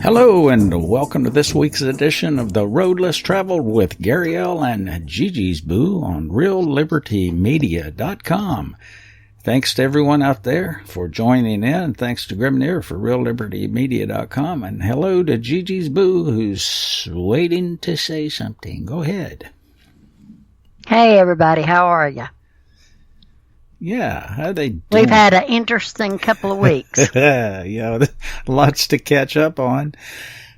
Hello and welcome to this week's edition of The Road Less Traveled with Gary L. and Gigi's Boo on rlm-radio.com. Thanks to everyone out there for joining in. Thanks to Grimnir for rlm-radio.com. And hello to Gigi's Boo, who's waiting to say something. Go ahead. Hey, everybody. How are you? Yeah, how are they doing? We've had an interesting couple of weeks. Yeah, lots to catch up on.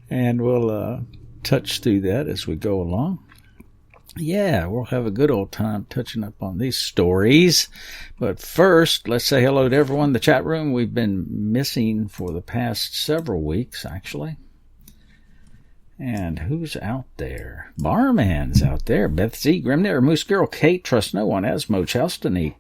And we'll touch through that as we go along. Yeah, we'll have a good old time touching up on these stories. But first, let's say hello to everyone in the chat room. We've been missing for the past several weeks, actually. And who's out there? Barman's out there. Beth Z, Grimnir, Moose Girl, Kate, Trust No One, Asmo, Chalstony,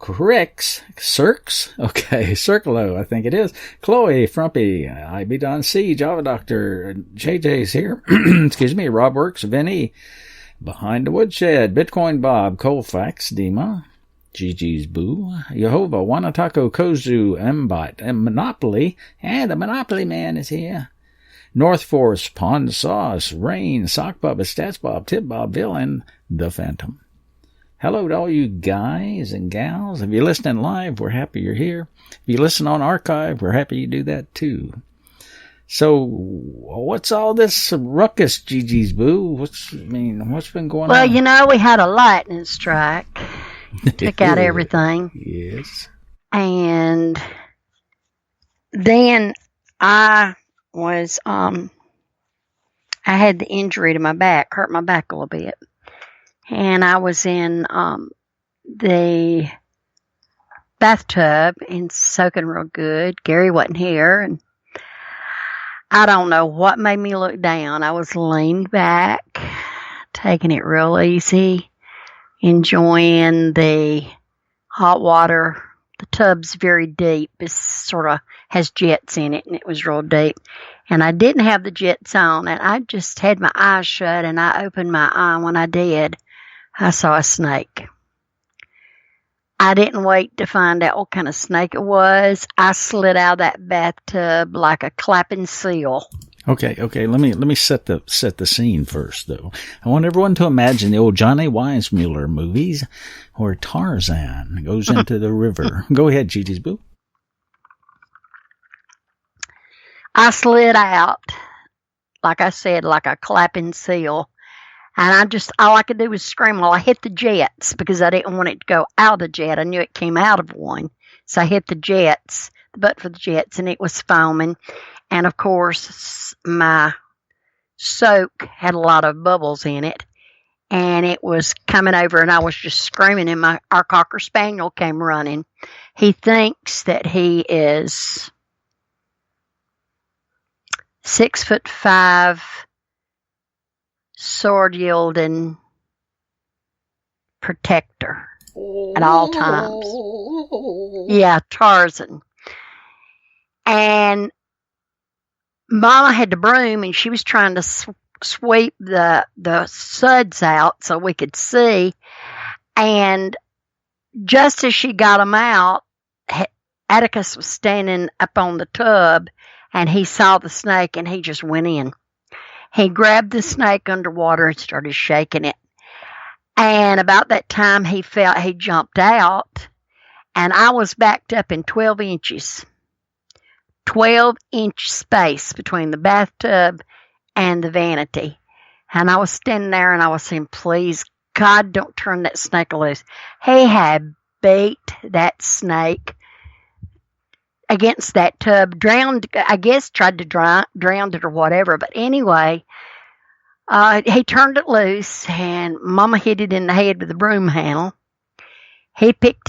Cirques, okay, Circolo, I think it is, Chloe, Frumpy, IB Don C, Java Doctor, JJ's here, excuse me, Rob Works, Vinny, Behind the Woodshed, Bitcoin Bob, Colfax, Dima, Gigi's Boo, Jehovah, Wanatako, Kozu, Mbot, and Monopoly, and the Monopoly Man is here. North Force, Pond Sauce, Rain, Sock Bob, Stats Bob, Tip Bob, Villain, The Phantom. Hello to all you guys and gals. If you're listening live, we're happy you're here. If you listen on archive, we're happy you do that too. So, what's all this ruckus, Gigi's Boo? What's been going on? Well, you know, we had a lightning strike. Took out everything. Yes. And then I was, I had the injury to my back, hurt my back a little bit. And I was in the bathtub and soaking real good. Gary wasn't here, and I don't know what made me look down. I was leaned back, taking it real easy, enjoying the hot water. The tub's very deep. It sort of has jets in it, and it was real deep. And I didn't have the jets on, and I just had my eyes shut, and I opened my eye. When I did, I saw a snake. I didn't wait to find out what kind of snake it was. I slid out of that bathtub like a clapping seal. Okay. Let me set the scene first, though. I want everyone to imagine the old Johnny Weissmuller movies where Tarzan goes into the river. Go ahead, Gigi's Boo. I slid out, like I said, like a clapping seal. And all I could do was scream while I hit the jets because I didn't want it to go out of the jet. I knew it came out of one. So I hit the jets, the butt for the jets, and it was foaming. And of course, my soak had a lot of bubbles in it. And it was coming over, and I was just screaming, and our Cocker Spaniel came running. He thinks that he is 6'5", sword-yielding protector at all times. Yeah, Tarzan. And Mama had the broom, and she was trying to sweep the suds out so we could see. And just as she got them out, Atticus was standing up on the tub, and he saw the snake, and he just went in. He grabbed the snake underwater and started shaking it. And about that time, he jumped out, and I was backed up in 12 inches. 12-inch space between the bathtub and the vanity. And I was standing there, and I was saying, please, God, don't turn that snake loose. He had beat that snake against that tub, drowned, I guess, tried to drown it or whatever. But anyway, he turned it loose, and Mama hit it in the head with a broom handle. She picked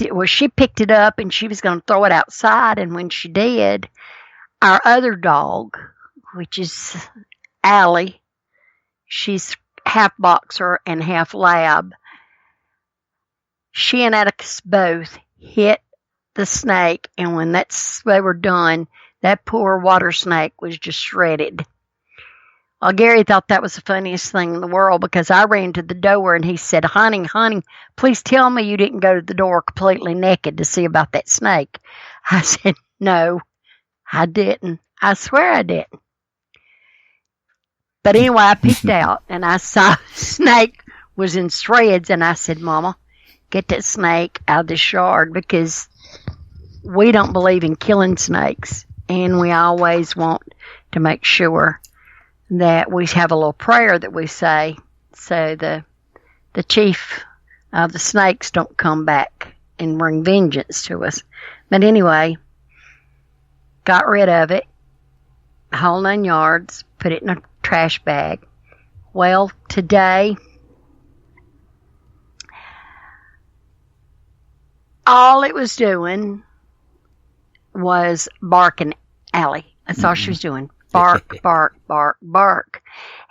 it up, and she was going to throw it outside. And when she did, our other dog, which is Allie, she's half boxer and half lab, she and Atticus both hit the snake, and when they were done, that poor water snake was just shredded. Well, Gary thought that was the funniest thing in the world because I ran to the door and he said, honey, please tell me you didn't go to the door completely naked to see about that snake. I said, no, I didn't. I swear I didn't. But anyway, I peeked out, and I saw a snake was in shreds, and I said, Mama, get that snake out of this yard, because we don't believe in killing snakes, and we always want to make sure that we have a little prayer that we say so the chief of the snakes don't come back and bring vengeance to us. But anyway, got rid of it, whole 9 yards, put it in a trash bag. Well, today, all it was doing was barking, Allie. That's all she was doing. Bark, bark, bark, bark.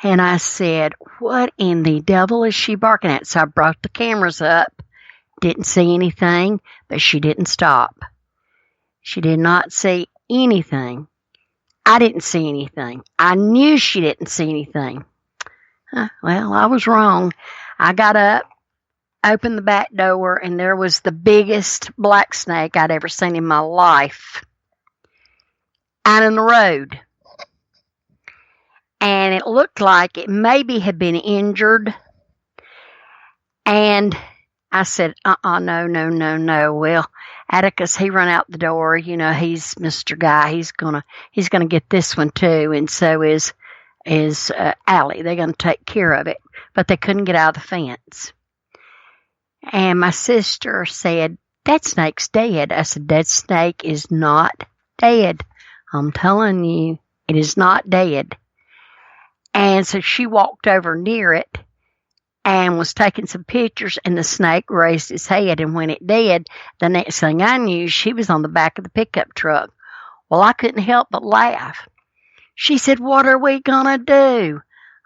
And I said, what in the devil is she barking at? So I brought the cameras up. Didn't see anything, but she didn't stop. She did not see anything. I didn't see anything. I knew she didn't see anything. Well, I was wrong. I got up, opened the back door, and there was the biggest black snake I'd ever seen in my life out in the road. And it looked like it maybe had been injured. And I said, no. Well, Atticus, he run out the door. You know, he's Mr. Guy. He's gonna get this one too. And so is Allie. They're gonna take care of it. But they couldn't get out of the fence. And my sister said, that snake's dead. I said, that snake is not dead. I'm telling you, it is not dead. And so she walked over near it and was taking some pictures, and the snake raised its head. And when it did, the next thing I knew, she was on the back of the pickup truck. Well, I couldn't help but laugh. She said, what are we going to do?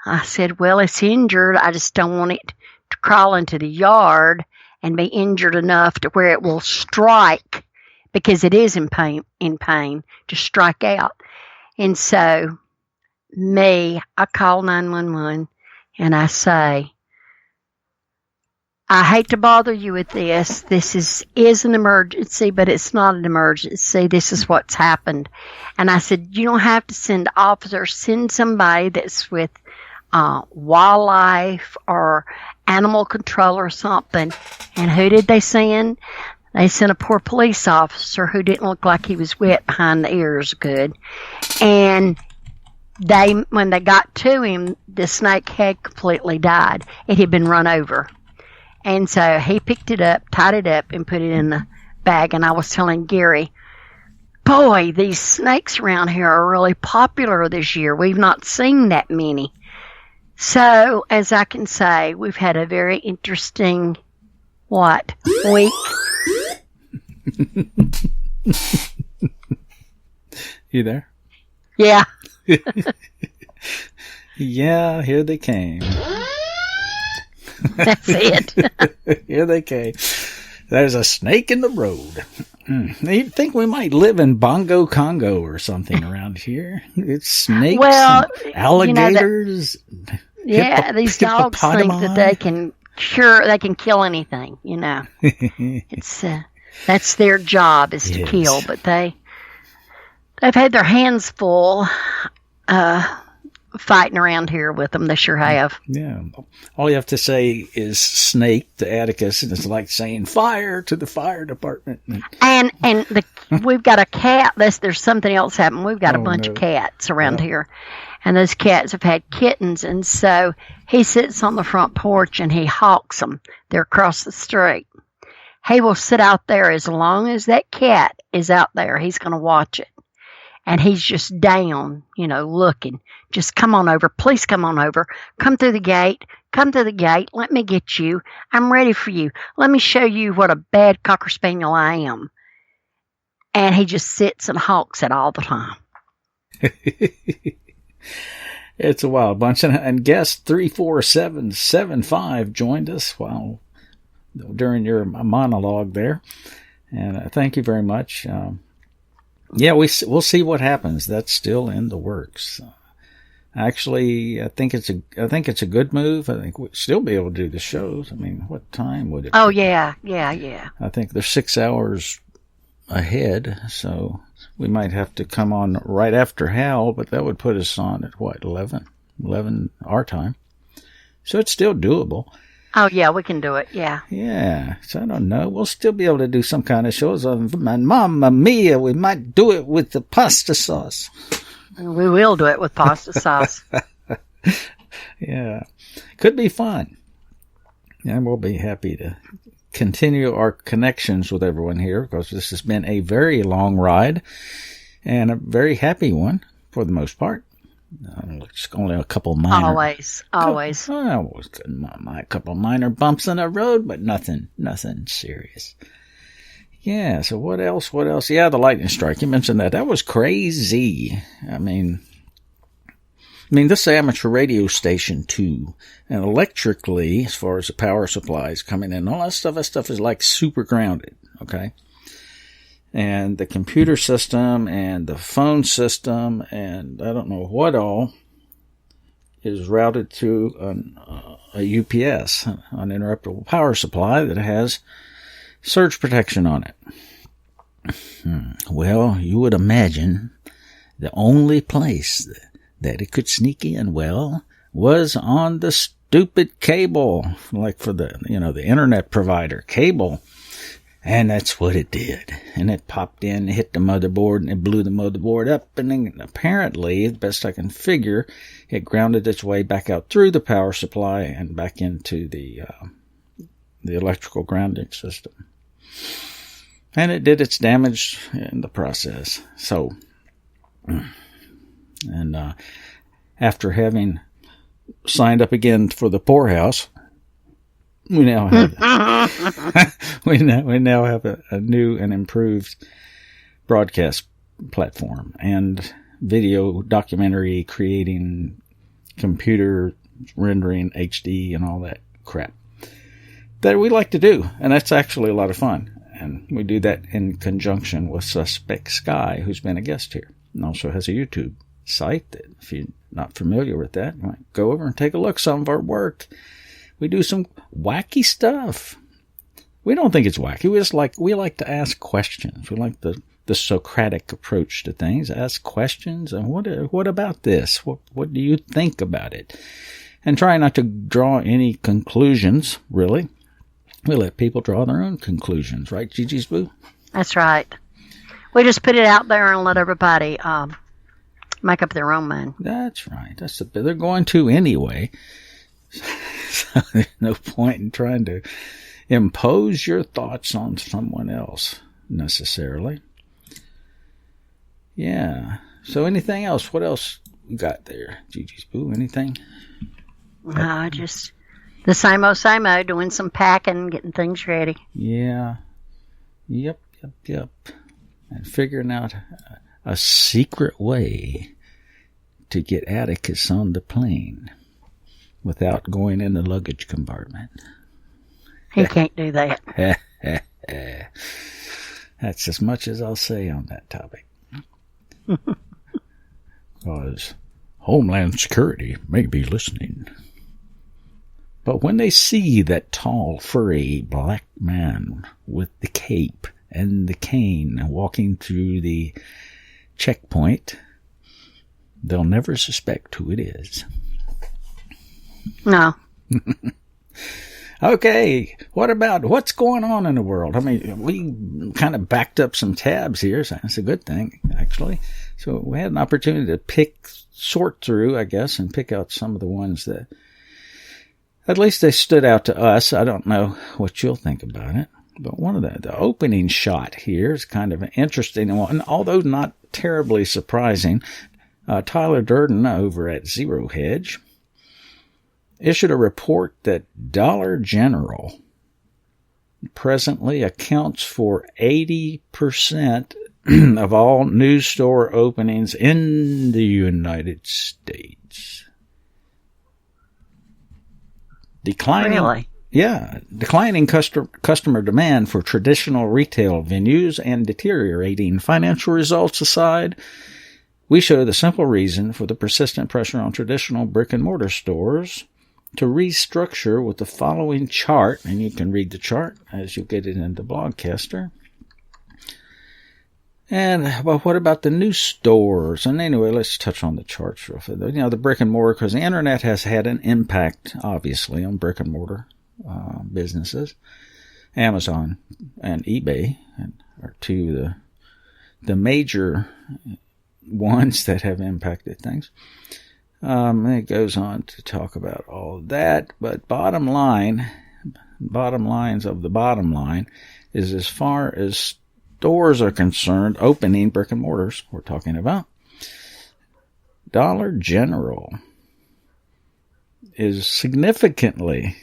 I said, well, it's injured. I just don't want it to crawl into the yard and be injured enough to where it will strike, because it is in pain to strike out. And so I call 911 and I say, I hate to bother you with this. This is an emergency, but it's not an emergency. This is what's happened. And I said, you don't have to send officers. Send somebody that's with wildlife or animal control or something. And who did they send? They sent a poor police officer who didn't look like he was wet behind the ears good. And when they got to him, the snake had completely died. It had been run over. And so he picked it up, tied it up, and put it in the bag. And I was telling Gary, boy, these snakes around here are really popular this year. We've not seen that many. So, as I can say, we've had a very interesting, week? You there? Yeah. Yeah, here they came. That's it. Here they came. There's a snake in the road. You'd think we might live in Bongo, Congo or something around here. It's snakes, and alligators. These dogs think that they can kill anything, you know. It's that's their job is to kill, but they've had their hands full fighting around here with them. They sure have. Yeah. All you have to say is snake to Atticus, and it's like saying fire to the fire department. And we've got a cat. There's something else happened. We've got a bunch of cats around here. And those cats have had kittens, and so he sits on the front porch and he hawks them. They're across the street. He will sit out there as long as that cat is out there. He's going to watch it. And he's just down, looking. Just come on over. Please come on over. Come through the gate. Come to the gate. Let me get you. I'm ready for you. Let me show you what a bad Cocker Spaniel I am. And he just sits and hawks it all the time. It's a wild bunch. And guest 34775 joined us during your monologue there. And thank you very much. We'll see what happens. That's still in the works. Actually, I think it's a good move. I think we'll still be able to do the shows. I mean, what time would it be? Oh, yeah. I think they're 6 hours ahead, so we might have to come on right after Hal, but that would put us on at 11? 11 our time. So it's still doable. Oh, yeah, we can do it, yeah. Yeah, so I don't know. We'll still be able to do some kind of shows on Mamma Mia. We might do it with the pasta sauce. We will do it with pasta sauce. Yeah, could be fun. And we'll be happy to continue our connections with everyone here, because this has been a very long ride and a very happy one for the most part. It's only a couple minor. Always. A couple minor bumps in the road, but nothing serious. Yeah, so what else? Yeah, the lightning strike. You mentioned that. That was crazy. I mean, this is an amateur radio station too. And electrically, as far as the power supplies coming in, all that stuff is like super grounded, okay? And the computer system and the phone system and I don't know what all is routed to a UPS, uninterruptible power supply that has surge protection on it. Well, you would imagine the only place that it could sneak in was on the stupid cable, like for the internet provider cable. And that's what it did. And it popped in, hit the motherboard, and it blew the motherboard up. And then apparently, the best I can figure, it grounded its way back out through the power supply and back into the electrical grounding system. And it did its damage in the process. So, and after having signed up again for the poorhouse, we now have we now have a new and improved broadcast platform and video documentary creating, computer rendering, HD, and all that crap that we like to do, and that's actually a lot of fun. And we do that in conjunction with Suspect Sky, who's been a guest here, and also has a YouTube site that, if you're not familiar with that, you might go over and take a look. Some of our work. We do some wacky stuff. We don't think it's wacky. We like to ask questions. We like the Socratic approach to things. Ask questions. And what about this? What do you think about it? And try not to draw any conclusions, really. We let people draw their own conclusions, right, Gigi's Boo? That's right. We just put it out there and let everybody make up their own mind. That's right. They're going to anyway. So there's no point in trying to impose your thoughts on someone else, necessarily. Yeah. So anything else? What else we got there, Gigi's Boo? Anything? Just the same old, doing some packing, getting things ready. Yeah. Yep. And figuring out a secret way to get Atticus on the plane without going in the luggage compartment. He can't do that. That's as much as I'll say on that topic. Because Homeland Security may be listening. But when they see that tall, furry black man with the cape and the cane walking through the checkpoint, they'll never suspect who it is. No. Okay, what's going on in the world? I mean, we kind of backed up some tabs here, so that's a good thing, actually. So we had an opportunity to sort through, I guess, and pick out some of the ones that, at least they stood out to us. I don't know what you'll think about it, but one of the opening shot here is kind of an interesting one, although not terribly surprising. Tyler Durden over at Zero Hedge issued a report that Dollar General presently accounts for 80% of all news store openings in the United States. Declining customer demand for traditional retail venues and deteriorating financial results aside, we show the simple reason for the persistent pressure on traditional brick-and-mortar stores to restructure with the following chart, and you can read the chart as you get it into Blogcaster. And, well, what about the new stores? And anyway, let's touch on the charts real fast. The brick and mortar, because the internet has had an impact, obviously, on brick and mortar businesses. Amazon and eBay are two of the major ones that have impacted things. It goes on to talk about all of that, but bottom lines of the bottom line is, as far as stores are concerned, opening brick and mortars we're talking about, Dollar General is significantly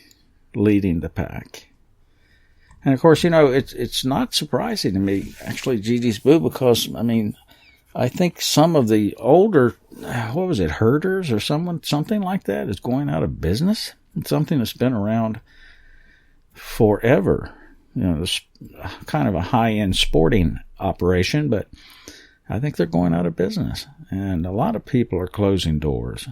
leading the pack. And of course, it's not surprising to me, actually, Gigi's Boo, because, I think some of the older, herders or something like that is going out of business. It's something that's been around forever. This kind of a high-end sporting operation, but I think they're going out of business. And a lot of people are closing doors.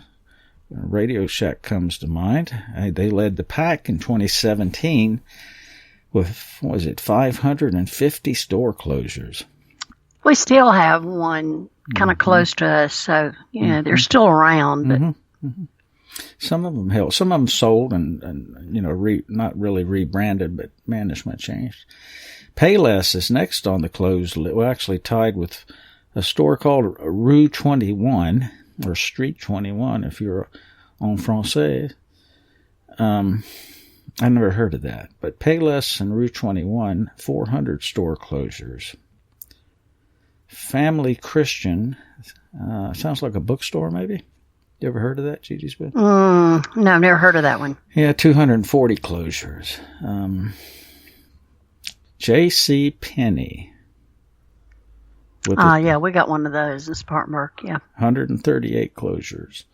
Radio Shack comes to mind. They led the pack in 2017 with, 550 store closures. We still have one kind of close to us, so, they're still around. But Some of them held. Some of them sold and not really rebranded, but management changed. Payless is next on the closed list. Well, actually tied with a store called Rue 21, or Street 21, if you're en français. I never heard of that. But Payless and Rue 21, 400 store closures. Family Christian, sounds like a bookstore, maybe? You ever heard of that, Gigi's Boo? No, I've never heard of that one. Yeah, 240 closures. J.C. Penney. We got one of those in Spartanburg, 138 closures.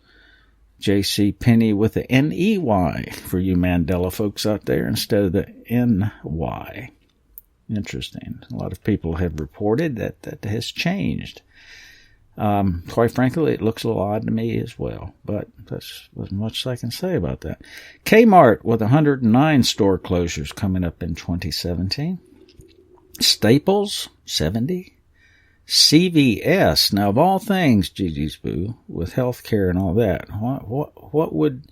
J.C. Penney with the N-E-Y for you Mandela folks out there instead of the N-Y. Interesting. A lot of people have reported that has changed. Quite frankly, it looks a little odd to me as well, but that's as much as I can say about that. Kmart with 109 store closures coming up in 2017. Staples, 70. CVS, now of all things, Gigi's Boo, with healthcare and all that, what would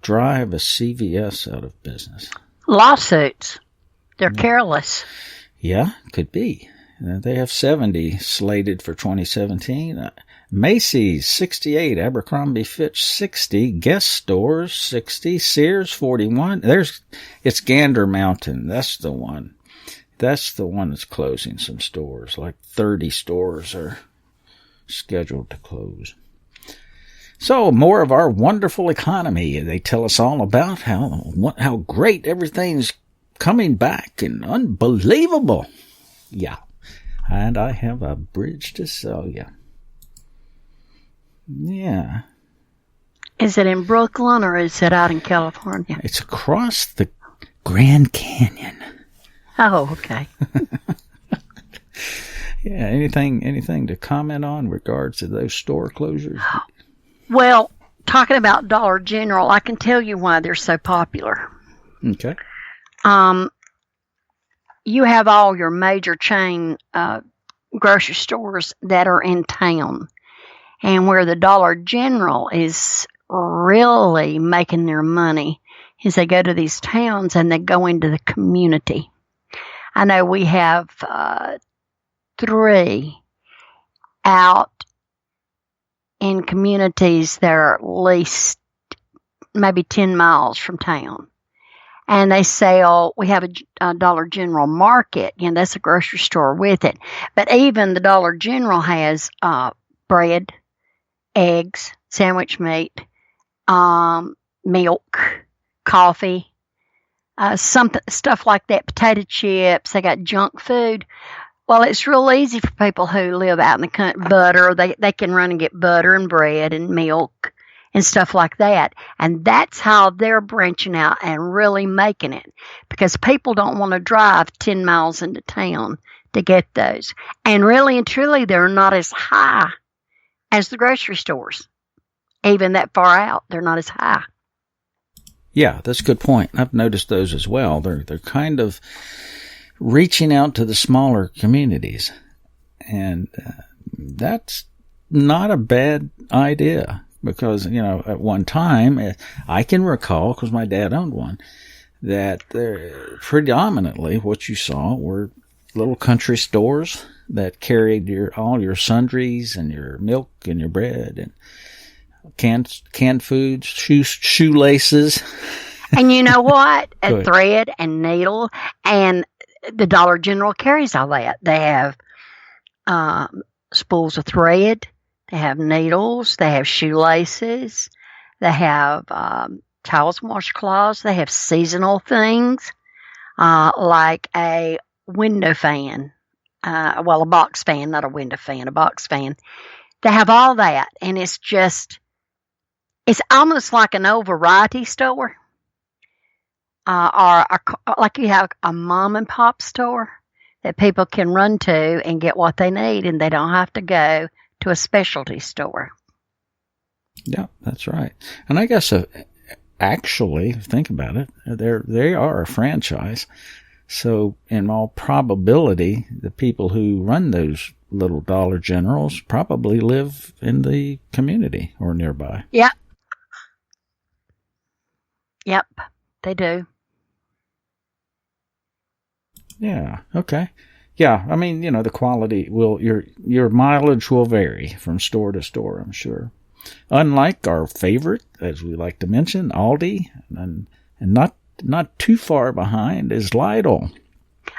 drive a CVS out of business? Lawsuits. They're careless. Yeah, could be. They have 70 slated for 2017. Macy's, 68. Abercrombie Fitch, 60. Guest Stores, 60. Sears, 41. It's Gander Mountain. That's the one. That's the one that's closing some stores. Like 30 stores are scheduled to close. So, more of our wonderful economy. They tell us all about how great everything's coming back and unbelievable. Yeah. And I have a bridge to sell you. Yeah. Is it in Brooklyn or is it out in California? It's across the Grand Canyon. Oh, okay. Yeah, anything to comment on in regards to those store closures? Well, talking about Dollar General, I can tell you why they're so popular. Okay. You have all your major chain grocery stores that are in town. And where the Dollar General is really making their money is they go to these towns and they go into the community. I know we have 3 out in communities that are at least maybe 10 miles from town. And they sell, we have a Dollar General Market, that's a grocery store with it. But even the Dollar General has bread, eggs, sandwich meat, milk, coffee, stuff like that, potato chips. They got junk food. Well, it's real easy for people who live out in the country. Butter, they can run and get butter and bread and milk and stuff like that. And that's how they're branching out and really making it, because people don't want to drive 10 miles into town to get those. And really and truly, they're not as high as the grocery stores. Even that far out, they're not as high. Yeah, that's a good point. I've noticed those as well. They're kind of reaching out to the smaller communities. And that's not a bad idea because, at one time, I can recall, because my dad owned one, that predominantly what you saw were little country stores that carried all your sundries and your milk and your bread and canned foods, shoelaces. And you know what? A thread and needle, and the Dollar General carries all that. They have spools of thread, they have needles, they have shoelaces, they have towels and washcloths, they have seasonal things like a window fan, a box fan, not a window fan, a box fan. They have all that, and it's almost like an old variety store. Or like you have a mom and pop store that people can run to and get what they need, and they don't have to go to a specialty store. Yeah, that's right. And I guess actually, think about it, they are a franchise. So in all probability, the people who run those little Dollar Generals probably live in the community or nearby. Yep. Yep, they do. Yeah. Okay. Yeah. I mean, the quality your mileage will vary from store to store, I'm sure. Unlike our favorite, as we like to mention, Aldi, and not too far behind is Lidl.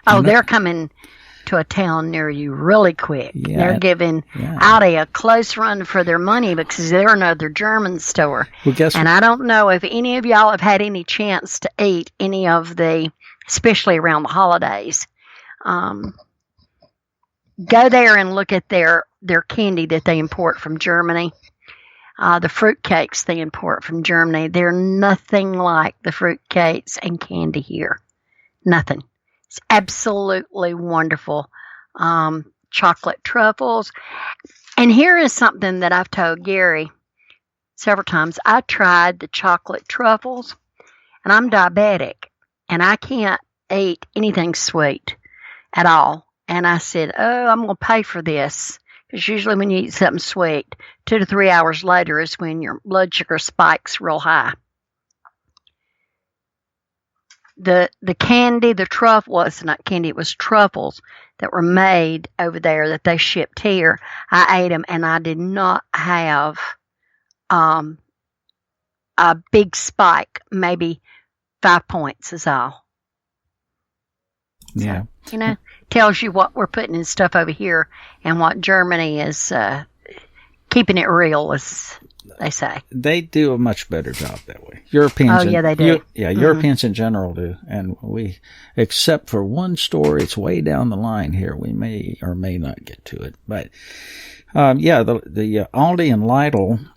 Oh, they're coming to a town near you really quick. Yeah, they're giving Aldi a close run for their money because they're another German store. Well, and I don't know if any of y'all have had any chance to eat any of the, especially around the holidays. Go there and look at their candy that they import from Germany. The fruit cakes they import from Germany. They're nothing like the fruit cakes and candy here. Nothing. It's absolutely wonderful. Chocolate truffles. And here is something that I've told Gary several times. I tried the chocolate truffles, and I'm diabetic, and I can't eat anything sweet at all. And I said, I'm going to pay for this. Because usually when you eat something sweet, 2 to 3 hours later is when your blood sugar spikes real high. The candy, the truffle, well, it's not candy, it was truffles that were made over there that they shipped here. I ate them, and I did not have a big spike, maybe 5 points is all. Yeah. So, tells you what we're putting in stuff over here and what Germany is keeping it real, as they say. They do a much better job that way. Europeans. Oh, yeah, they do. Europeans in general do. And we, except for one store, it's way down the line here. We may or may not get to it. But, the Aldi and Lidl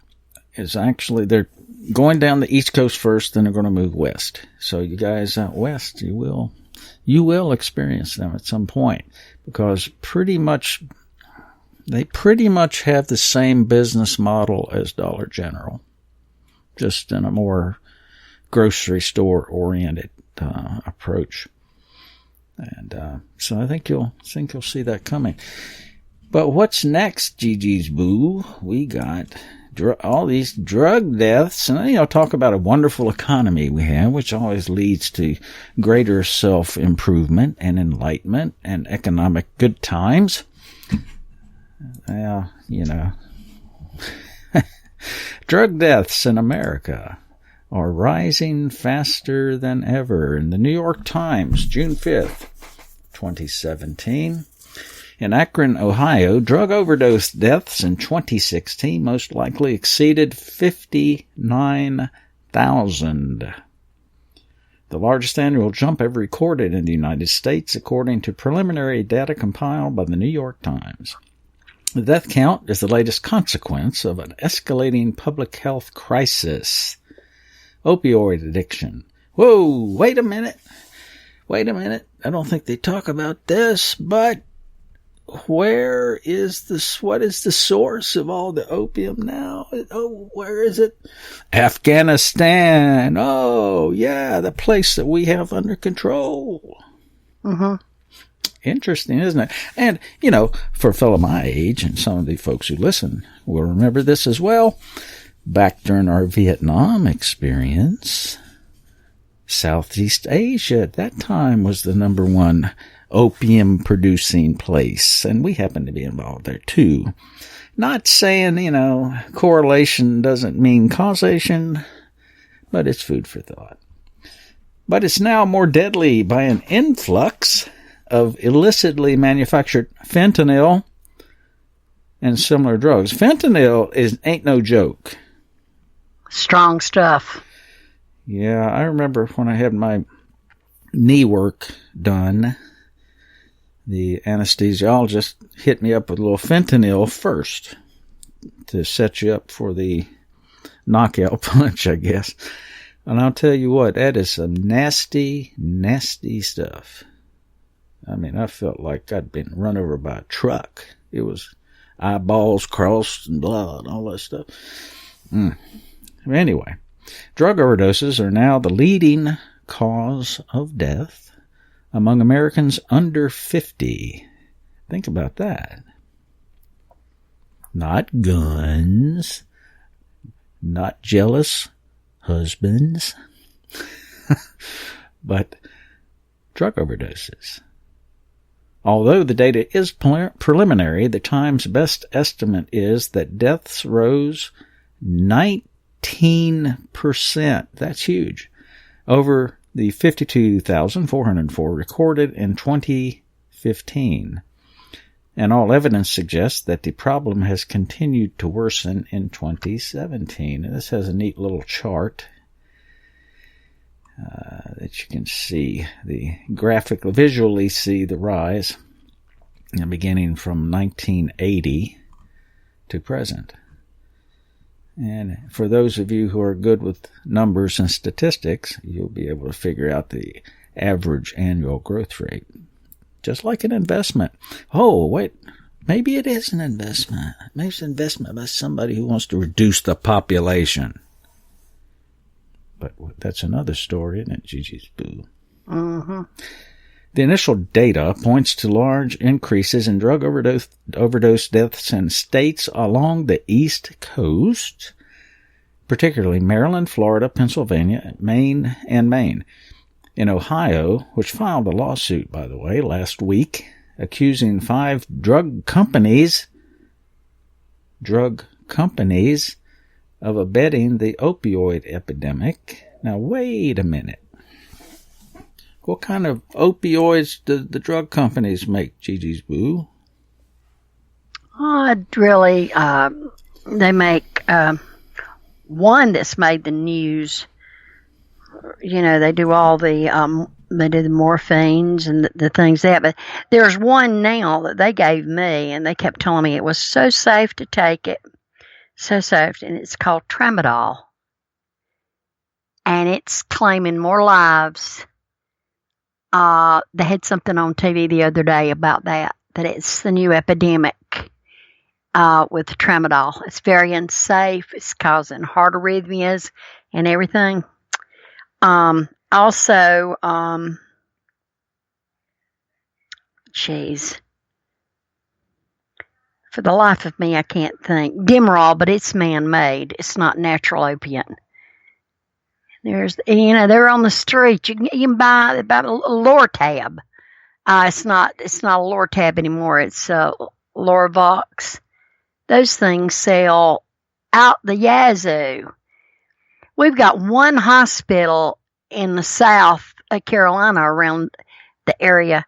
is actually, they're going down the East Coast first, then they're going to move west. So you guys out west, you will experience them at some point because they pretty much have the same business model as Dollar General, just in a more grocery store oriented approach. And so I think you'll see that coming. But what's next, Gigi's Boo? We got all these drug deaths, and talk about a wonderful economy we have, which always leads to greater self-improvement and enlightenment and economic good times. Drug deaths in America are rising faster than ever. In the New York Times, June 5th, 2017. In Akron, Ohio, drug overdose deaths in 2016 most likely exceeded 59,000. The largest annual jump ever recorded in the United States, according to preliminary data compiled by the New York Times. The death count is the latest consequence of an escalating public health crisis. Opioid addiction. Whoa, wait a minute. I don't think they talk about this, but what is the source of all the opium now? Oh, where is it? Afghanistan. Oh, yeah, the place that we have under control. Mm-hmm. Interesting, isn't it? And, for a fellow my age, and some of the folks who listen will remember this as well, back during our Vietnam experience, Southeast Asia at that time was the number one opium-producing place, and we happened to be involved there too. Not saying, correlation doesn't mean causation, but it's food for thought. But it's now more deadly by an influx of illicitly manufactured fentanyl and similar drugs. Fentanyl ain't no joke. Strong stuff. Yeah, I remember when I had my knee work done, the anesthesiologist hit me up with a little fentanyl first to set you up for the knockout punch, I guess. And I'll tell you what, that is some nasty, nasty stuff. I mean, I felt like I'd been run over by a truck. It was eyeballs crossed and blood, all that stuff. Anyway, drug overdoses are now the leading cause of death among Americans under 50. Think about that. Not guns, not jealous husbands, but drug overdoses. Although the data is preliminary, the Times' best estimate is that deaths rose 19%. That's huge. Over the 52,404 recorded in 2015. And all evidence suggests that the problem has continued to worsen in 2017. And this has a neat little chart that you can see, visually see the rise, beginning from 1980 to present. And for those of you who are good with numbers and statistics, you'll be able to figure out the average annual growth rate. Just like an investment. Oh, wait, maybe it is an investment. Maybe it's an investment by somebody who wants to reduce the population. But that's another story, isn't it, Gigi's Boo? Mm-hmm. The initial data points to large increases in drug overdose deaths in states along the East Coast, particularly Maryland, Florida, Pennsylvania, Maine. In Ohio, which filed a lawsuit, by the way, last week, accusing 5 drug companies of abetting the opioid epidemic. Now, wait a minute. What kind of opioids do the drug companies make, Gigi's Boo? They make one that's made the news. They do all the, they do the morphines and the things but there's one now that they gave me, and they kept telling me it was so safe to take it. So safe, and it's called Tramadol. And it's claiming more lives. They had something on TV the other day about that it's the new epidemic with Tramadol. It's very unsafe. It's causing heart arrhythmias and everything. Also, for the life of me, I can't think. Demerol, but it's man-made. It's not natural opiate. They're on the street. You can buy about a Lortab. It's not a Lortab anymore. It's Loravox. Those things sell out the yazoo. We've got one hospital in the South Carolina around the area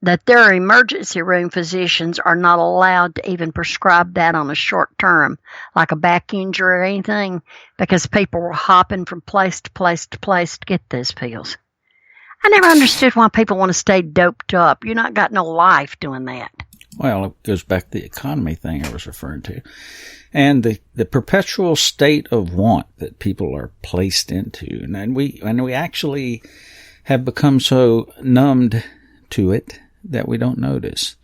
that their emergency room physicians are not allowed to even prescribe that on a short term, like a back injury or anything, because people were hopping from place to place to place to get those pills. I never understood why people want to stay doped up. You're not got no life doing that. Well, it goes back to the economy thing I was referring to. And the perpetual state of want that people are placed into. And we actually have become so numbed to it that we don't notice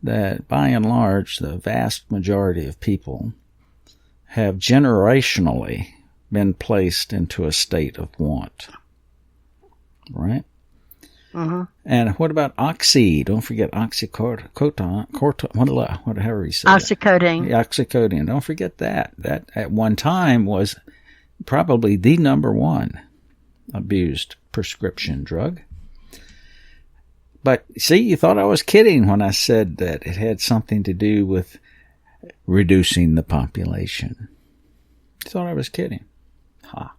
that by and large, the vast majority of people have generationally been placed into a state of want. Right? And what about Oxy? Don't forget oxycodone, whatever you say. Oxycodone. Oxycodone. Don't forget that. That at one time was probably the number one abused prescription drug. But see, you thought I was kidding when I said that it had something to do with reducing the population. You thought I was kidding. Ha.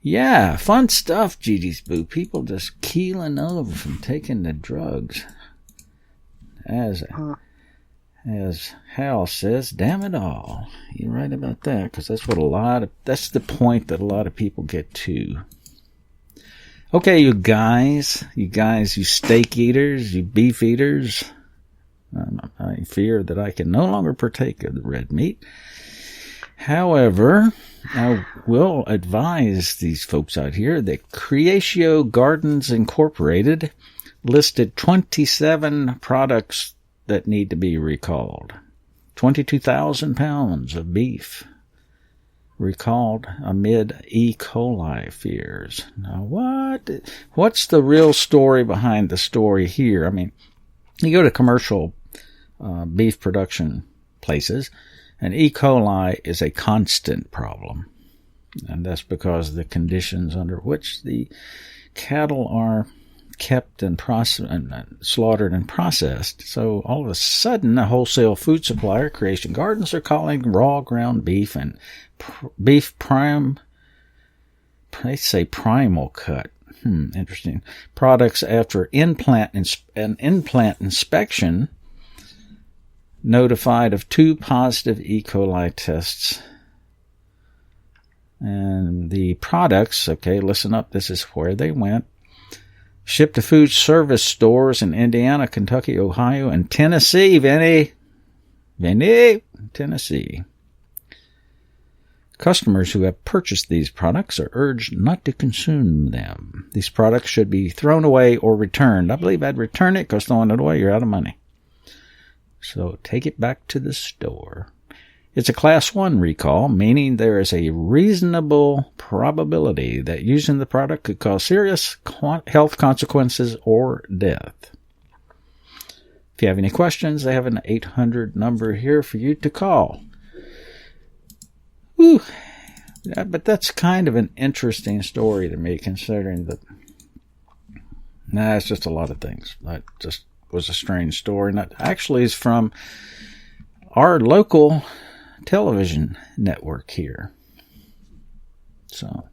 Yeah, fun stuff, Gigi's Boo. People just keeling over from taking the drugs. As Hal says, damn it all. You're right about that, because that's that's the point that a lot of people get to. Okay, you guys, you steak eaters, you beef eaters, I fear that I can no longer partake of the red meat. However, I will advise these folks out here that Creatio Gardens Incorporated listed 27 products that need to be recalled. 22,000 pounds of beef recalled amid E. coli fears. Now, what's the real story behind the story here? I mean, you go to commercial beef production places, and E. coli is a constant problem. And that's because of the conditions under which the cattle are kept and slaughtered and processed. So all of a sudden, a wholesale food supplier, Creation Gardens, are calling raw ground beef and beef prime, they say primal cut. Interesting. Products after implant inspection notified of 2 positive E. coli tests. And the products, okay, listen up, this is where they went. Shipped to food service stores in Indiana, Kentucky, Ohio, and Tennessee, Tennessee. Customers who have purchased these products are urged not to consume them. These products should be thrown away or returned. I believe I'd return it because throwing it away, you're out of money. So take it back to the store. It's a Class 1 recall, meaning there is a reasonable probability that using the product could cause serious health consequences or death. If you have any questions, I have an 800 number here for you to call. Whew. Yeah, but that's kind of an interesting story to me, considering that... it's just a lot of things. That just was a strange story. And that actually is from our local television network here. So,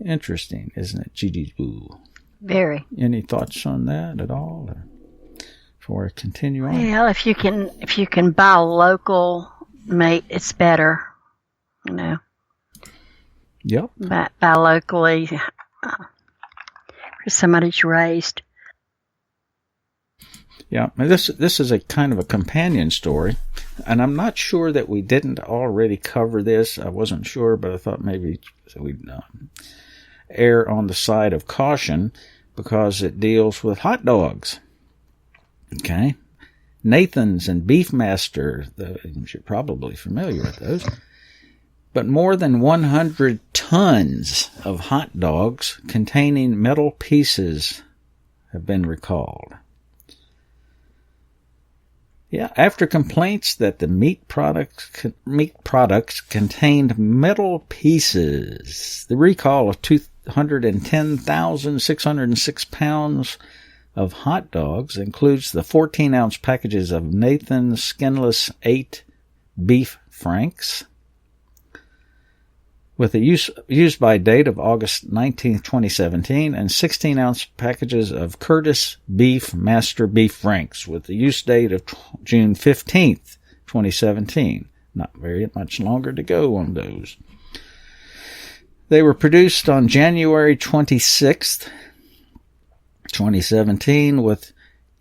interesting, isn't it, Gigi's Boo? Very. Any thoughts on that at all? Or before I continue on? Well, if you can buy local meat, it's better. You know. Yep. Buy locally. Somebody's raised. Yeah, this is a kind of a companion story, and I'm not sure that we didn't already cover this. I wasn't sure, but I thought maybe we'd err on the side of caution because it deals with hot dogs. Okay, Nathan's and Beefmaster, you're probably familiar with those. But more than 100 tons of hot dogs containing metal pieces have been recalled. Yeah, after complaints that the meat products contained metal pieces, the recall of 210,606 pounds of hot dogs includes the 14-ounce packages of Nathan's Skinless 8 beef franks, with a use by date of August 19, 2017, and 16-ounce packages of Curtis Beef Master Beef Franks with the use date of June 15, 2017. Not very much longer to go on those. They were produced on January 26, 2017, with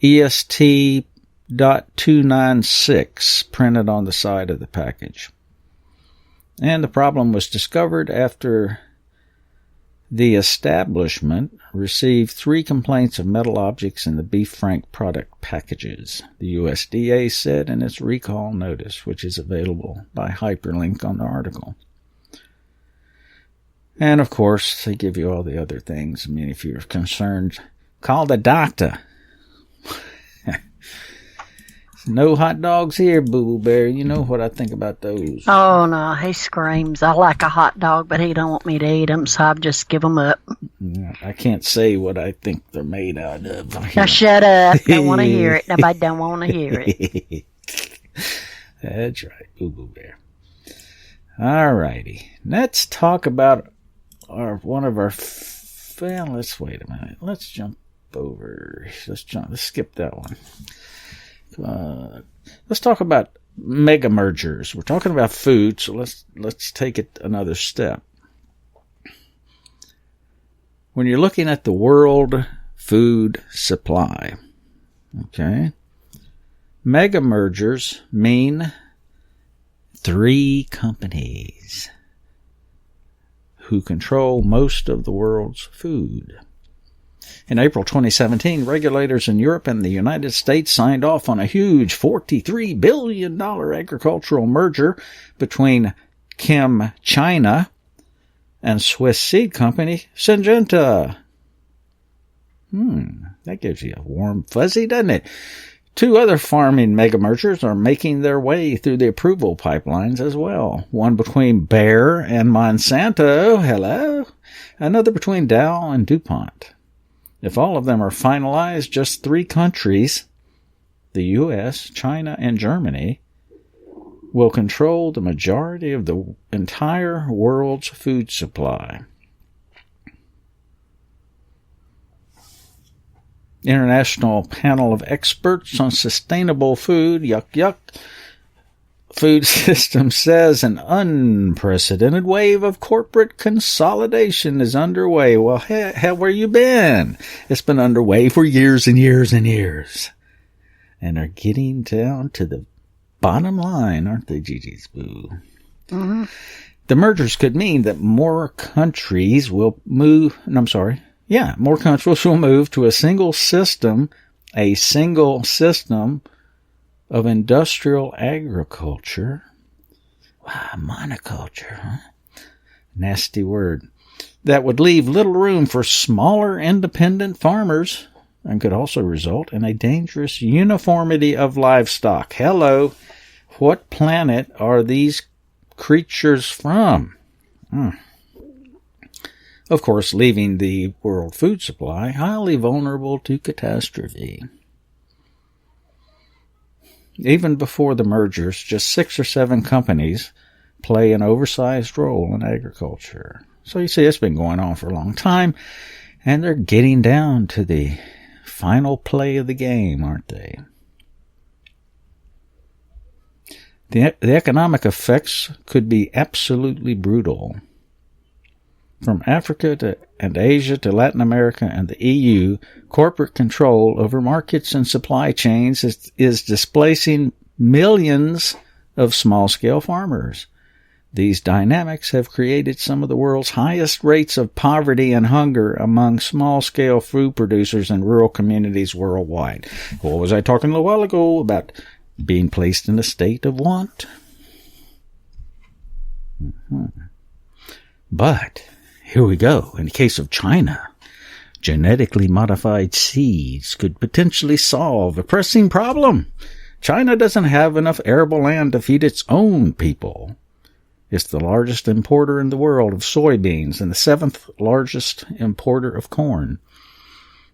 EST.296 printed on the side of the package. And the problem was discovered after the establishment received 3 complaints of metal objects in the beef frank product packages, the USDA said in its recall notice, which is available by hyperlink on the article. And, of course, they give you all the other things. I mean, if you're concerned, call the doctor. No hot dogs here, Boo Boo Bear. You know what I think about those. Oh, no, he screams. I like a hot dog, but he don't want me to eat them, so I just give them up. I can't say what I think they're made out of. Now, shut up. Don't want to hear it. Nobody don't want to hear it. That's right, Boo Boo Bear. All righty. Let's talk about one of our... Well, let's wait a minute. Let's jump over. Let's skip that one. Let's talk about mega mergers. We're talking about food, so let's take it another step. When you're looking at the world food supply, okay, mega mergers mean 3 companies who control most of the world's food. In April 2017, regulators in Europe and the United States signed off on a huge $43 billion agricultural merger between Chem China and Swiss seed company Syngenta. That gives you a warm fuzzy, doesn't it? 2 other farming mega mergers are making their way through the approval pipelines as well. One between Bayer and Monsanto, hello. Another between Dow and DuPont. If all of them are finalized, just 3 countries, the U.S., China, and Germany, will control the majority of the entire world's food supply. International Panel of Experts on Sustainable Food, Food System says an unprecedented wave of corporate consolidation is underway. Well, hell, where you been? It's been underway for years and years and years. And are getting down to the bottom line, aren't they, Gigi's Boo? Mm-hmm. The mergers could mean that more countries will move to a single system of industrial agriculture. Wow, monoculture, huh? Nasty word. That would leave little room for smaller independent farmers and could also result in a dangerous uniformity of livestock. Hello, what planet are these creatures from? Of course, leaving the world food supply highly vulnerable to catastrophe. Even before the mergers, just 6 or 7 companies play an oversized role in agriculture. So you see, it's been going on for a long time, and they're getting down to the final play of the game, aren't they? The economic effects could be absolutely brutal. From Africa and Asia to Latin America and the EU, corporate control over markets and supply chains is displacing millions of small-scale farmers. These dynamics have created some of the world's highest rates of poverty and hunger among small-scale food producers in rural communities worldwide. What was I talking a little while ago about being placed in a state of want? But here we go. In the case of China, genetically modified seeds could potentially solve a pressing problem. China doesn't have enough arable land to feed its own people. It's the largest importer in the world of soybeans and the 7th largest importer of corn.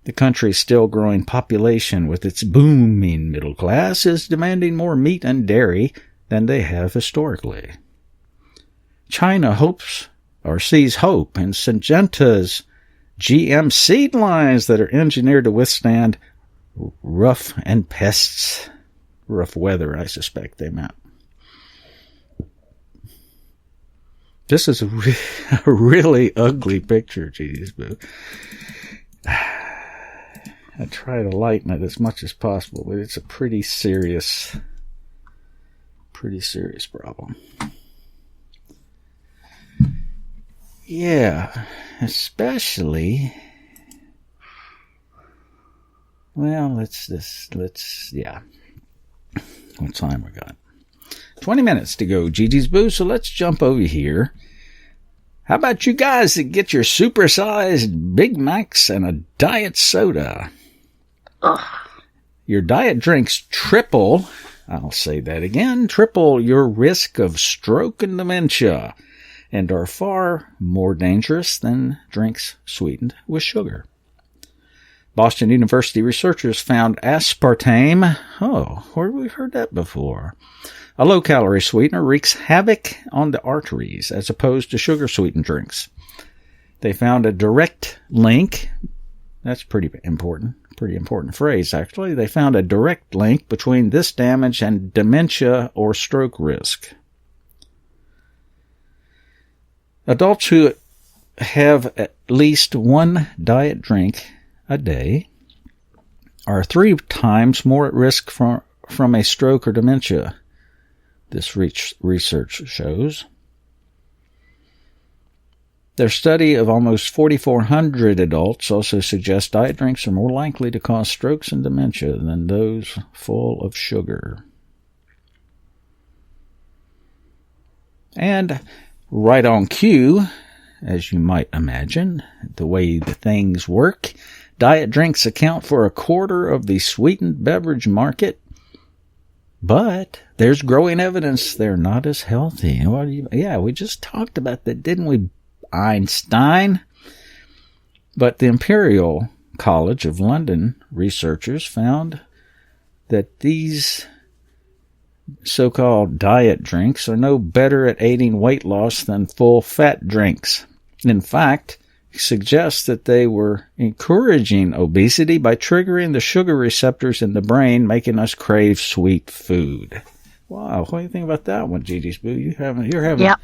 The country's still growing population with its booming middle class is demanding more meat and dairy than they have historically. China sees hope in Syngenta's GM seed lines that are engineered to withstand rough weather, I suspect they meant. This is a really ugly picture, geez, but I try to lighten it as much as possible, but it's a pretty serious problem. Yeah, especially, well, yeah. What time we got? 20 minutes to go, Gigi's Boo, so let's jump over here. How about you guys that get your supersized Big Macs and a diet soda? Ugh. Your diet drinks triple, I'll say that again, triple your risk of stroke and dementia, and are far more dangerous than drinks sweetened with sugar. Boston University researchers found aspartame. Oh, where have we heard that before? A low-calorie sweetener wreaks havoc on the arteries as opposed to sugar-sweetened drinks. They found a direct link. That's pretty important phrase, actually. They found a direct link between this damage and dementia or stroke risk. Adults who have at least one diet drink a day are 3 times more at risk from a stroke or dementia, this research shows. Their study of almost 4,400 adults also suggests diet drinks are more likely to cause strokes and dementia than those full of sugar. And right on cue, as you might imagine, the way the things work, diet drinks account for 1/4 of the sweetened beverage market, but there's growing evidence they're not as healthy. Yeah, we just talked about that, didn't we, Einstein? But the Imperial College of London researchers found that these so-called diet drinks are no better at aiding weight loss than full-fat drinks. In fact, suggests that they were encouraging obesity by triggering the sugar receptors in the brain, making us crave sweet food. Wow, what do you think about that one, Gigi's Boo? You're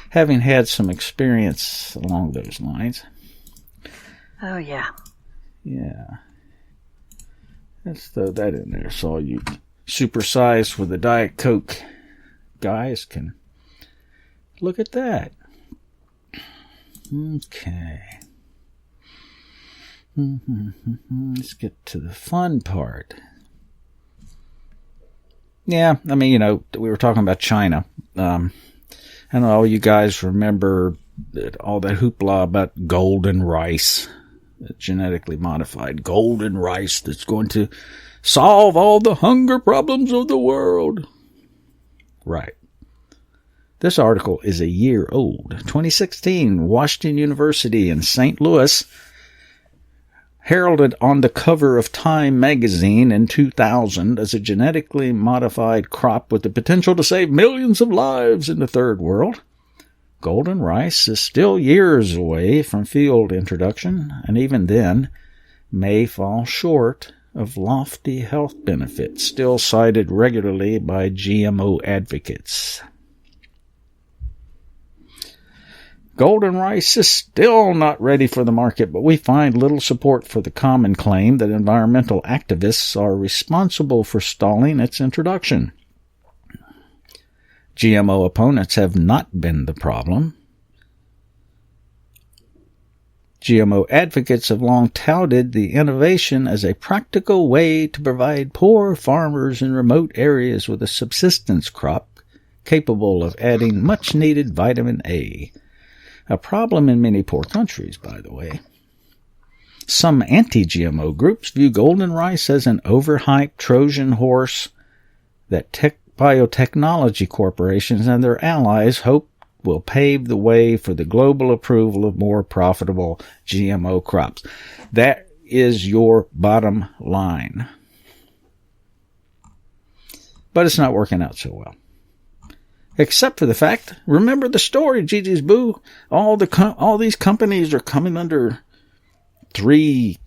having had some experience along those lines. Oh, yeah. Yeah. Let's throw that in there so all you supersized with a Diet Coke guys can look at that. Okay. Let's get to the fun part. Yeah, I mean, we were talking about China. I don't know, you guys remember all that hoopla about golden rice, genetically modified golden rice that's going to solve all the hunger problems of the world. Right. This article is a year old. 2016, Washington University in St. Louis, heralded on the cover of Time magazine in 2000 as a genetically modified crop with the potential to save millions of lives in the third world. Golden rice is still years away from field introduction, and even then may fall short of lofty health benefits still cited regularly by GMO advocates. Golden rice is still not ready for the market, but we find little support for the common claim that environmental activists are responsible for stalling its introduction. GMO opponents have not been the problem. GMO advocates have long touted the innovation as a practical way to provide poor farmers in remote areas with a subsistence crop capable of adding much-needed vitamin A. A problem in many poor countries, by the way. Some anti-GMO groups view golden rice as an overhyped Trojan horse that biotechnology corporations and their allies hope will pave the way for the global approval of more profitable GMO crops. That is your bottom line. But it's not working out so well. Except for the fact, remember the story, Gigi's Boo. All these companies are coming under the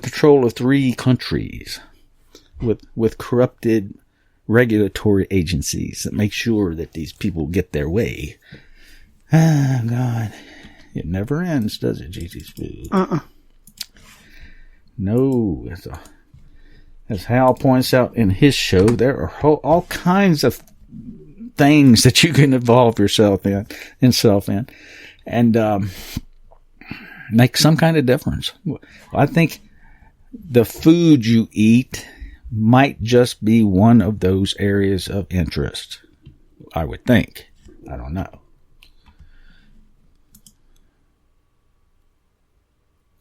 control of 3 countries with corrupted regulatory agencies that make sure that these people get their way. Ah, God. It never ends, does it, Gigi's Boo? No. As Hal points out in his show, there are all kinds of things that you can involve yourself in and make some kind of difference. I think the food you eat might just be one of those areas of interest. I would think. I don't know.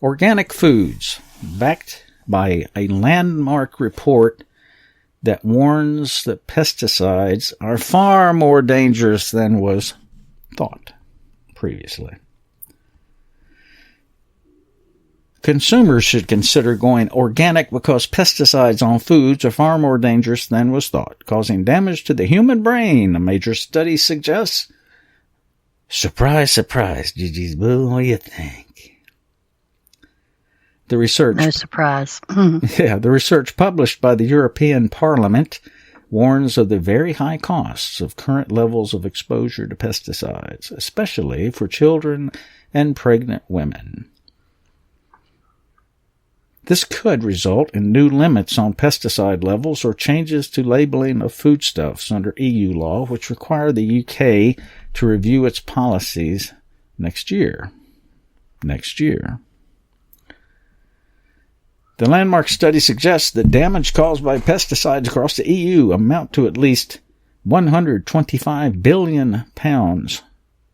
Organic foods, backed by a landmark report that warns that pesticides are far more dangerous than was thought previously. Consumers should consider going organic because pesticides on foods are far more dangerous than was thought, causing damage to the human brain, a major study suggests. Surprise, surprise, Gigi's Boo, what do you think? The research... No surprise. The research published by the European Parliament warns of the very high costs of current levels of exposure to pesticides, especially for children and pregnant women. This could result in new limits on pesticide levels or changes to labeling of foodstuffs under EU law, which require the UK to review its policies next year. The landmark study suggests that damage caused by pesticides across the EU amount to at least £125 billion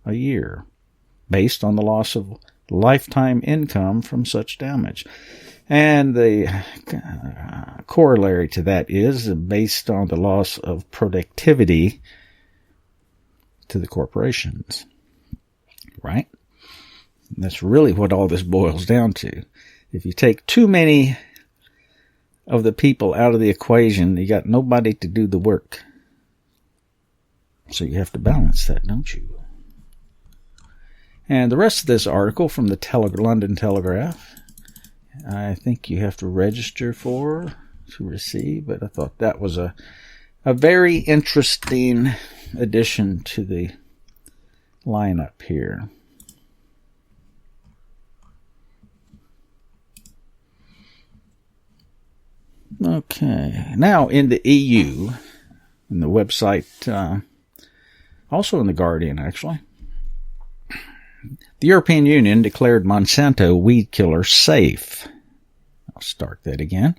a year, based on the loss of lifetime income from such damage. And the corollary to that is based on the loss of productivity to the corporations. Right? And that's really what all this boils down to. If you take too many of the people out of the equation, you got nobody to do the work. So you have to balance that, don't you? And the rest of this article from the London Telegraph, I think you have to register to receive, but I thought that was a very interesting addition to the lineup here. Okay, now in the EU, in the website, also in the Guardian actually, the European Union declared Monsanto weed killer safe. I'll start that again.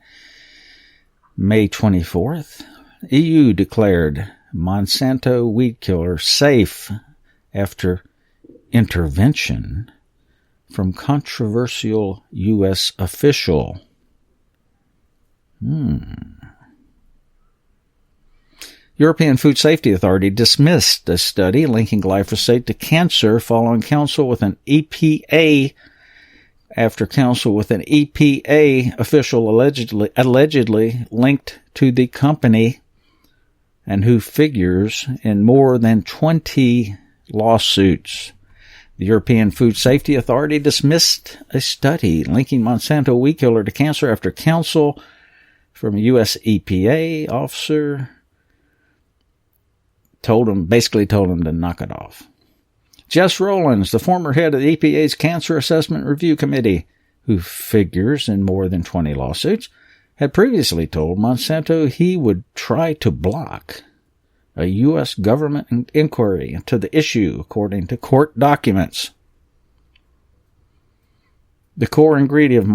May 24th, EU declared Monsanto weed killer safe after intervention from controversial U.S. official. European Food Safety Authority dismissed a study linking glyphosate to cancer following counsel with an EPA official allegedly linked to the company and who figures in more than 20 lawsuits. The European Food Safety Authority dismissed a study linking Monsanto weed killer to cancer after counsel from a U.S. EPA officer basically told him to knock it off. Jess Rowlands, the former head of the EPA's Cancer Assessment Review Committee, who figures in more than 20 lawsuits, had previously told Monsanto he would try to block a U.S. government inquiry into the issue, according to court documents. The core ingredient of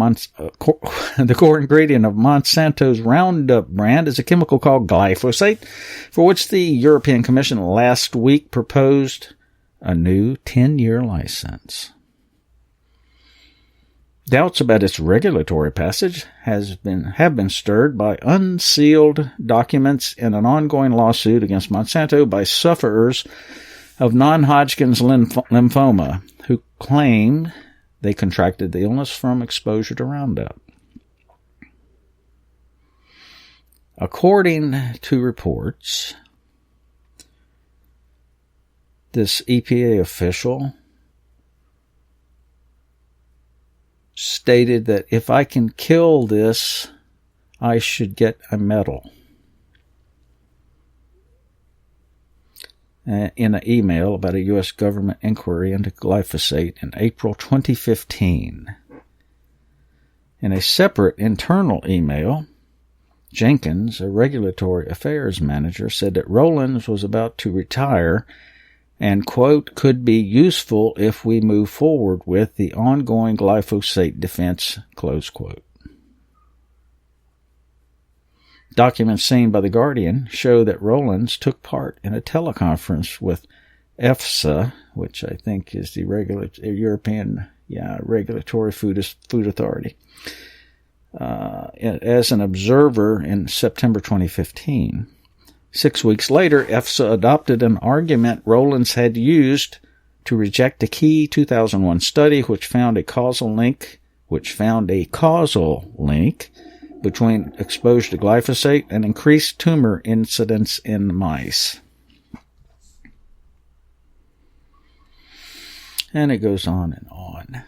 Monsanto's Roundup brand is a chemical called glyphosate, for which the European Commission last week proposed a new 10-year license. Doubts about its regulatory passage have been stirred by unsealed documents in an ongoing lawsuit against Monsanto by sufferers of non-Hodgkin's lymphoma who claimed they contracted the illness from exposure to Roundup. According to reports, this EPA official stated that if I can kill this, I should get a medal. In an email about a U.S. government inquiry into glyphosate in April 2015. In a separate internal email, Jenkins, a regulatory affairs manager, said that Rowlands was about to retire and, quote, could be useful if we move forward with the ongoing glyphosate defense, close quote. Documents seen by The Guardian show that Rowlands took part in a teleconference with EFSA, which I think is the European Regulatory Food Authority. As an observer in September 2015. 6 weeks later, EFSA adopted an argument Rowlands had used to reject a key 2001 study which found a causal link between exposure to glyphosate and increased tumor incidence in mice. And it goes on and on.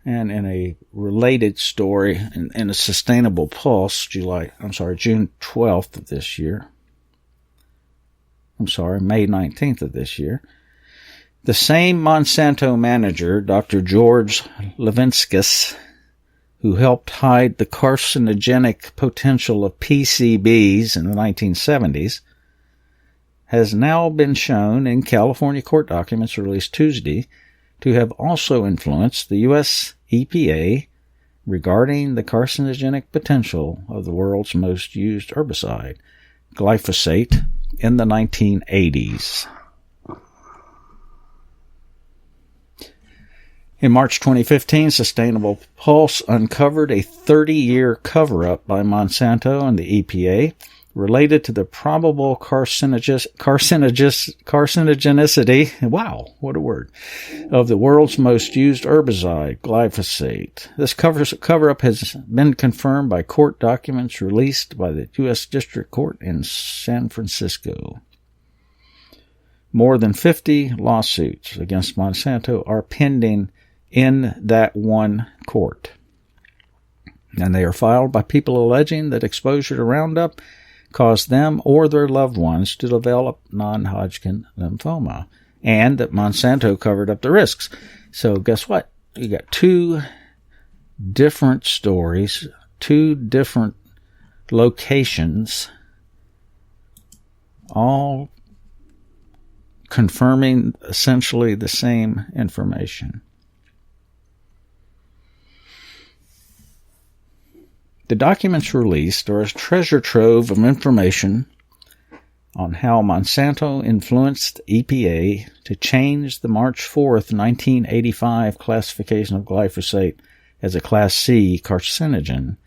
And in a related story, in a Sustainable Pulse, June 12th of this year. May 19th of this year. The same Monsanto manager, Dr. George Levinskas, who helped hide the carcinogenic potential of PCBs in the 1970s, has now been shown in California court documents released Tuesday to have also influenced the U.S. EPA regarding the carcinogenic potential of the world's most used herbicide, glyphosate, in the 1980s. In March 2015, Sustainable Pulse uncovered a 30-year cover-up by Monsanto and the EPA related to the probable carcinogenicity, wow, what a word, of the world's most used herbicide, glyphosate. This cover-up has been confirmed by court documents released by the U.S. District Court in San Francisco. More than 50 lawsuits against Monsanto are pending in that one court. And they are filed by people alleging that exposure to Roundup caused them or their loved ones to develop non-Hodgkin lymphoma, and that Monsanto covered up the risks. So guess what? You got two different stories, two different locations, all confirming essentially the same information. The documents released are a treasure trove of information on how Monsanto influenced EPA to change the March 4th, 1985 classification of glyphosate as a Class C carcinogen,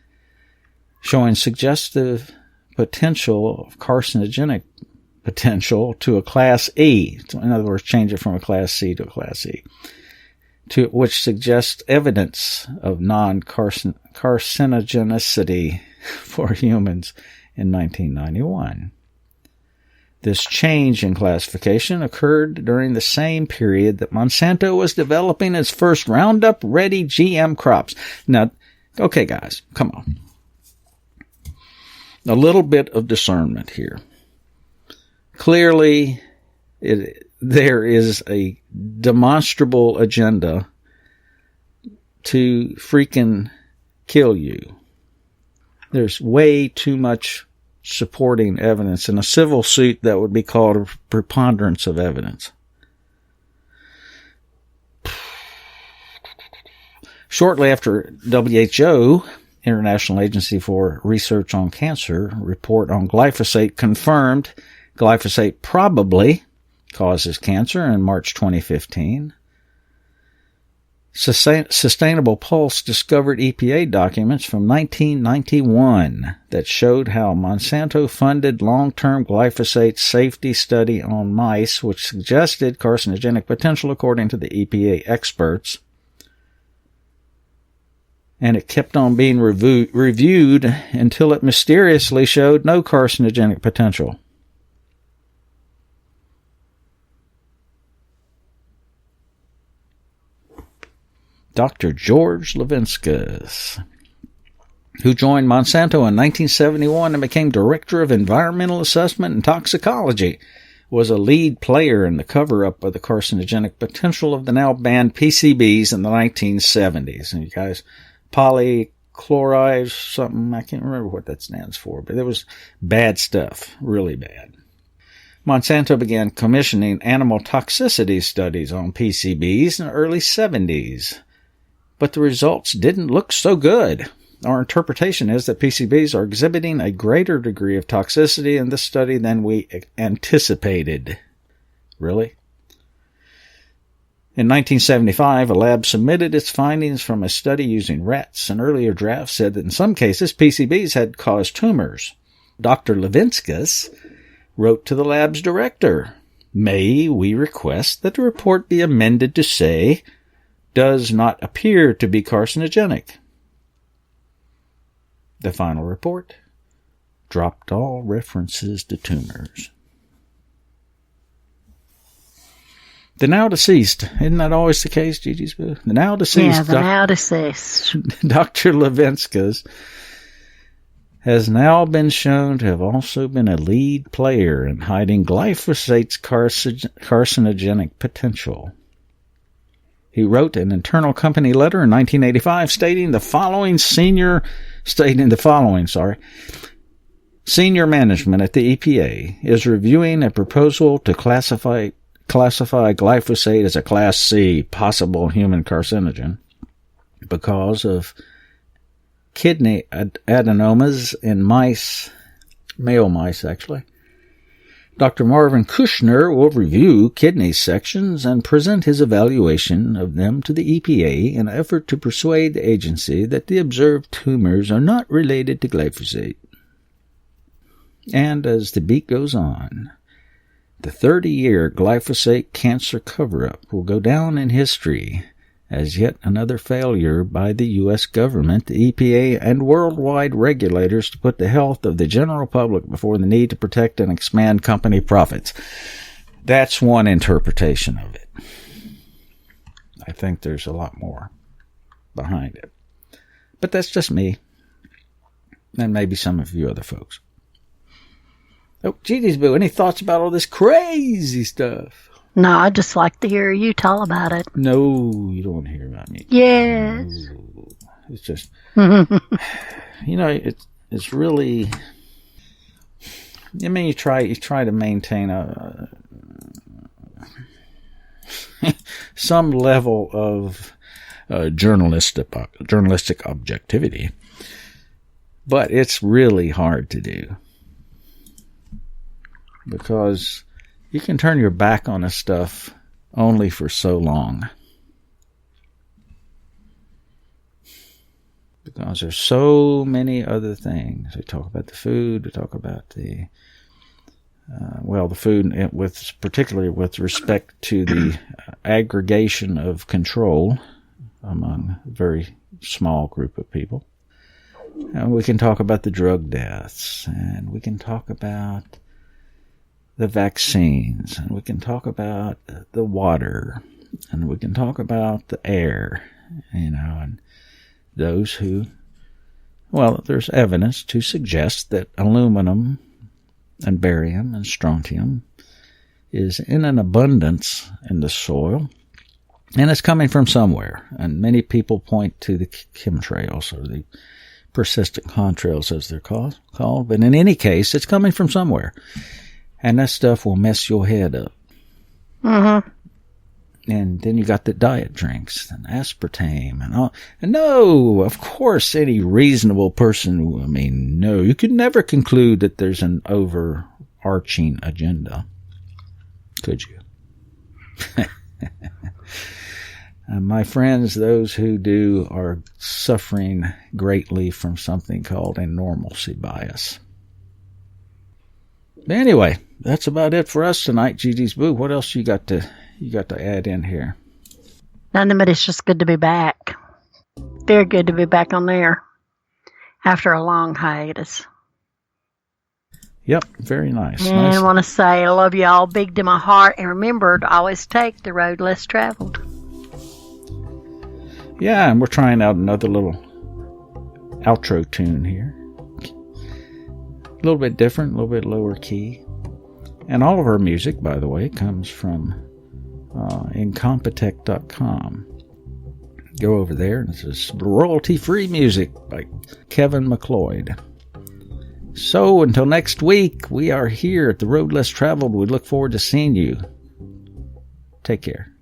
showing suggestive potential of carcinogenic potential to a Class E. In other words, change it from a Class C to a Class E, which suggests evidence of non-carcinogenicity for humans in 1991. This change in classification occurred during the same period that Monsanto was developing its first Roundup-ready GM crops. Now, okay, guys, come on. A little bit of discernment here. Clearly, there is a demonstrable agenda to freaking kill you. There's way too much supporting evidence. In a civil suit, that would be called a preponderance of evidence. Shortly after WHO, International Agency for Research on Cancer, report on glyphosate confirmed glyphosate probably causes cancer in March 2015. Sustainable Pulse discovered EPA documents from 1991 that showed how Monsanto funded long-term glyphosate safety study on mice, which suggested carcinogenic potential according to the EPA experts. And it kept on being reviewed until it mysteriously showed no carcinogenic potential. Dr. George Levinskas, who joined Monsanto in 1971 and became Director of Environmental Assessment and Toxicology, was a lead player in the cover-up of the carcinogenic potential of the now-banned PCBs in the 1970s. And you guys, polychloride, something, I can't remember what that stands for, but it was bad stuff, really bad. Monsanto began commissioning animal toxicity studies on PCBs in the early 70s. But the results didn't look so good. Our interpretation is that PCBs are exhibiting a greater degree of toxicity in this study than we anticipated. Really? In 1975, a lab submitted its findings from a study using rats. An earlier draft said that in some cases, PCBs had caused tumors. Dr. Levinskas wrote to the lab's director, "May we request that the report be amended to say, does not appear to be carcinogenic." The final report dropped all references to tumors. The now deceased, isn't that always the case, Gigi's Boo? The now deceased. Yeah, the now deceased. Dr. Levinskas has now been shown to have also been a lead player in hiding glyphosate's carcinogenic potential. He wrote an internal company letter in 1985 stating the following: Senior management at the EPA is reviewing a proposal to classify glyphosate as a Class C possible human carcinogen because of kidney adenomas in mice, male mice actually. Dr. Marvin Kushner will review kidney sections and present his evaluation of them to the EPA in an effort to persuade the agency that the observed tumors are not related to glyphosate. And as the beat goes on, the 30-year glyphosate cancer cover-up will go down in history as yet another failure by the U.S. government, the EPA, and worldwide regulators to put the health of the general public before the need to protect and expand company profits. That's one interpretation of it. I think there's a lot more behind it. But that's just me, and maybe some of you other folks. Oh, Gigi's Boo, any thoughts about all this crazy stuff? No, I'd just like to hear you tell about it. No, you don't want to hear about me. Yes. No. It's just, it's really, I mean, you try to maintain some level of journalistic objectivity, but it's really hard to do. Because you can turn your back on this stuff only for so long. Because there's so many other things. We talk about the food, we talk about the food, particularly with respect to the aggregation of control among a very small group of people. And we can talk about the drug deaths, and we can talk about the vaccines, and we can talk about the water, and we can talk about the air, and those who, there's evidence to suggest that aluminum and barium and strontium is in an abundance in the soil, and it's coming from somewhere. And many people point to the chemtrails, or the persistent contrails as they're called. But in any case, it's coming from somewhere. And that stuff will mess your head up. Mm-hmm. And then you got the diet drinks and aspartame and all. And no, of course, any reasonable person, no, you could never conclude that there's an overarching agenda. Could you? My friends, those who do are suffering greatly from something called a normalcy bias. But anyway, that's about it for us tonight, Gigi's Boo. What else you got to add in here? Nothing, but it's just good to be back. Very good to be back on there after a long hiatus. Yep, very nice. And I want to say I love you all big to my heart, and remember to always take the road less traveled. Yeah, and we're trying out another little outro tune here. A little bit different, a little bit lower key. And all of our music, by the way, comes from Incompetech.com. Go over there, and this is royalty-free music by Kevin MacLeod. So, until next week, we are here at the Road Less Traveled. We look forward to seeing you. Take care.